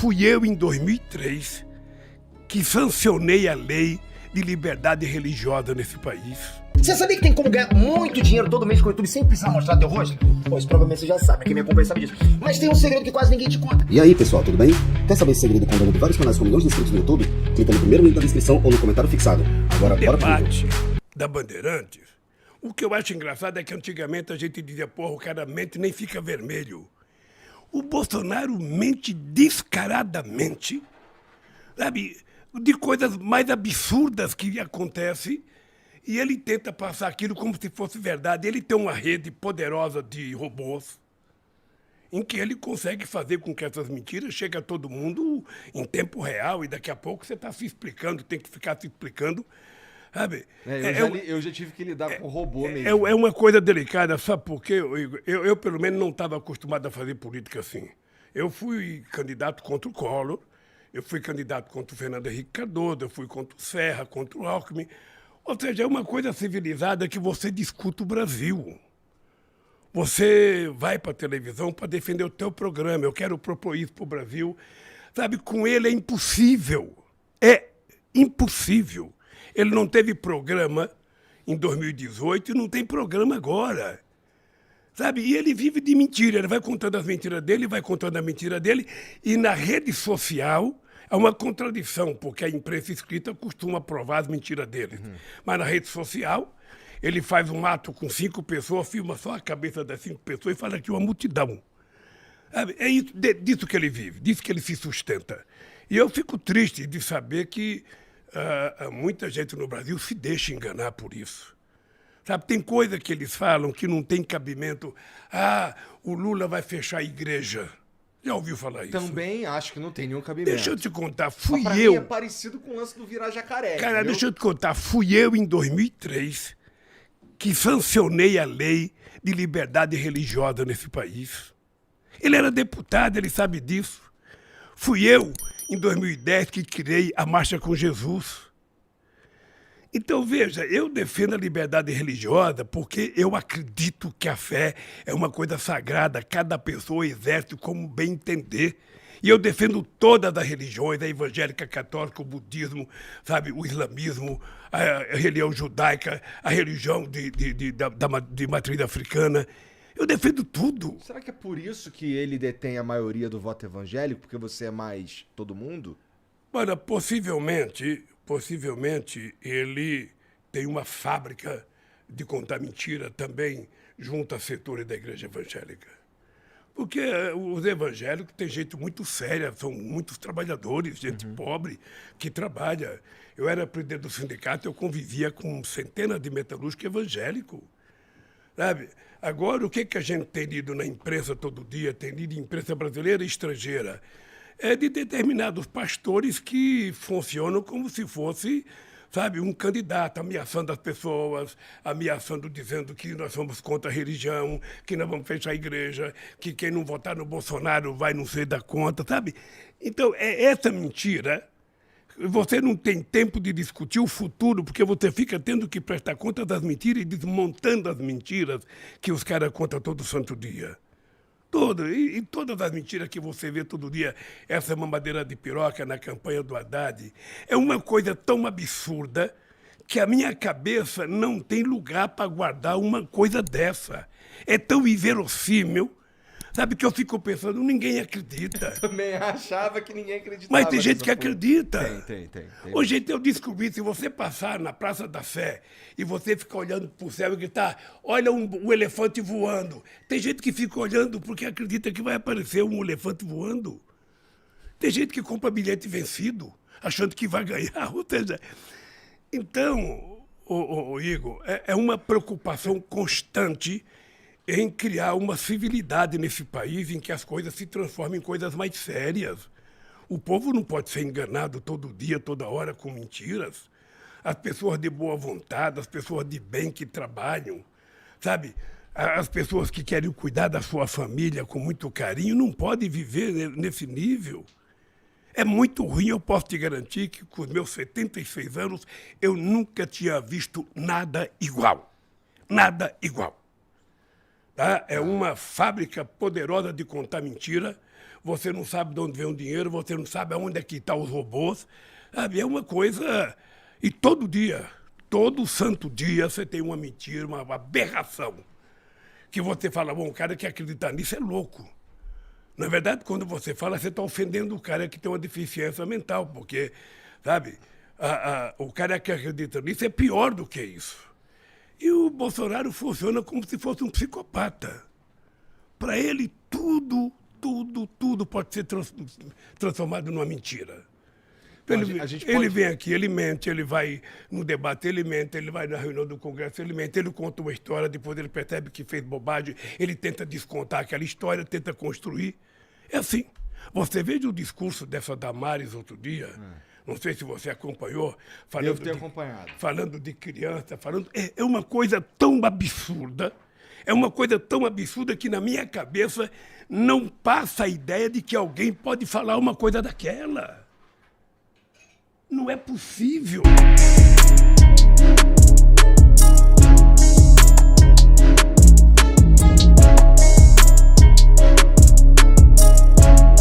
Fui eu, em 2003, que sancionei a lei de liberdade religiosa nesse país. Você sabia que tem como ganhar muito dinheiro todo mês com o YouTube sem precisar mostrar teu rosto? Pois provavelmente você já sabe, quem me acompanha sabe disso. Mas tem um segredo que quase ninguém te conta. E aí, pessoal, tudo bem? Quer saber esse segredo com o dono de vários canais com milhões de inscritos no YouTube? Clica no primeiro link da descrição ou no comentário fixado. Agora, bora pro vídeo. Debate da Bandeirantes. O que eu acho engraçado é que antigamente a gente dizia, porra, o cara mente nem fica vermelho. O Bolsonaro mente descaradamente, sabe, de coisas mais absurdas que acontecem, e ele tenta passar aquilo como se fosse verdade. Ele tem uma rede poderosa de robôs, em que ele consegue fazer com que essas mentiras cheguem a todo mundo em tempo real, e daqui a pouco você está se explicando, tem que ficar se explicando, sabe? Eu já tive que lidar com robô mesmo. É uma coisa delicada, sabe por quê? Eu pelo menos, não estava acostumado a fazer política assim. Eu fui candidato contra o Collor, eu fui candidato contra o Fernando Henrique Cardoso, eu fui contra o Serra, contra o Alckmin. Ou seja, é uma coisa civilizada que você discute o Brasil. Você vai para a televisão para defender o teu programa. Eu quero propor isso para o Brasil. Sabe, com ele é impossível. É impossível. Ele não teve programa em 2018 e não tem programa agora. Sabe? E ele vive de mentira. Ele vai contando as mentiras dele, vai contando a mentira dele. E na rede social é uma contradição, porque a imprensa escrita costuma provar as mentiras dele. Mas na rede social, ele faz um ato com 5 pessoas, filma só a cabeça das 5 pessoas e fala que é uma multidão. Sabe? É isso, disso que ele vive, disso que ele se sustenta. E eu fico triste de saber que muita gente no Brasil se deixa enganar por isso. Sabe, tem coisa que eles falam que não tem cabimento. Ah, o Lula vai fechar a igreja. Já ouviu falar isso? Também acho que não tem nenhum cabimento. Deixa eu te contar, fui Pra eu... mim é parecido com o lance do virar jacaré. Cara, entendeu? deixa eu te contar, fui eu, em 2003, que sancionei a lei de liberdade religiosa nesse país. Ele era deputado, ele sabe disso. Fui eu, em 2010, que criei a Marcha com Jesus. Então, veja, eu defendo a liberdade religiosa porque eu acredito que a fé é uma coisa sagrada, cada pessoa exerce como bem entender. E eu defendo todas as religiões, a evangélica, a católica, o budismo, sabe, o islamismo, a religião judaica, a religião de matriz africana. Eu defendo tudo. Será que é por isso que ele detém a maioria do voto evangélico? Porque você é mais todo mundo? Olha, possivelmente ele tem uma fábrica de contar mentira também junto a setores da igreja evangélica. Porque os evangélicos têm gente muito séria, são muitos trabalhadores, gente pobre que trabalha. Eu era presidente do sindicato, eu convivia com centenas de metalúrgicos evangélicos. Sabe? Agora, o que a gente tem lido na imprensa todo dia, tem lido imprensa brasileira e estrangeira, é de determinados pastores que funcionam como se fosse, sabe, um candidato, ameaçando as pessoas, ameaçando, dizendo que nós somos contra a religião, que nós vamos fechar a igreja, que quem não votar no Bolsonaro vai não sei da conta, sabe? Então, é essa mentira. Você não tem tempo de discutir o futuro, porque você fica tendo que prestar conta das mentiras e desmontando as mentiras que os caras contam todo santo dia. E todas as mentiras que você vê todo dia, essa mamadeira de piroca na campanha do Haddad, é uma coisa tão absurda que a minha cabeça não tem lugar para guardar uma coisa dessa. É tão inverossímil, sabe, que eu fico pensando, ninguém acredita. Também achava que ninguém acreditava. Mas tem gente que acredita. Tem. Hoje eu descobri, se você passar na Praça da Sé e você ficar olhando para o céu e gritar, olha um elefante voando. Tem gente que fica olhando porque acredita que vai aparecer um elefante voando. Tem gente que compra bilhete vencido, achando que vai ganhar. Ou seja, então, Igor, é uma preocupação constante em criar uma civilidade nesse país em que as coisas se transformem em coisas mais sérias. O povo não pode ser enganado todo dia, toda hora, com mentiras. As pessoas de boa vontade, as pessoas de bem que trabalham, sabe? As pessoas que querem cuidar da sua família com muito carinho não podem viver nesse nível. É muito ruim, eu posso te garantir que com os meus 76 anos eu nunca tinha visto nada igual. Nada igual. Tá? É uma fábrica poderosa de contar mentira, você não sabe de onde vem o dinheiro, você não sabe aonde é que estão os robôs. Sabe? É uma coisa... E todo dia, todo santo dia, você tem uma mentira, uma aberração. Que você fala, bom, o cara que acredita nisso é louco. Na verdade, quando você fala, você está ofendendo o cara que tem uma deficiência mental, porque, sabe, o cara que acredita nisso é pior do que isso. E o Bolsonaro funciona como se fosse um psicopata. Para ele, tudo pode ser transformado numa mentira. Ele vem aqui, ele mente, ele vai no debate, ele mente, ele vai na reunião do Congresso, ele mente, ele conta uma história, depois ele percebe que fez bobagem, ele tenta descontar aquela história, tenta construir. É assim. Você veja o discurso dessa Damares outro dia, não sei se você acompanhou, falando de criança, é uma coisa tão absurda, que na minha cabeça não passa a ideia de que alguém pode falar uma coisa daquela. Não é possível.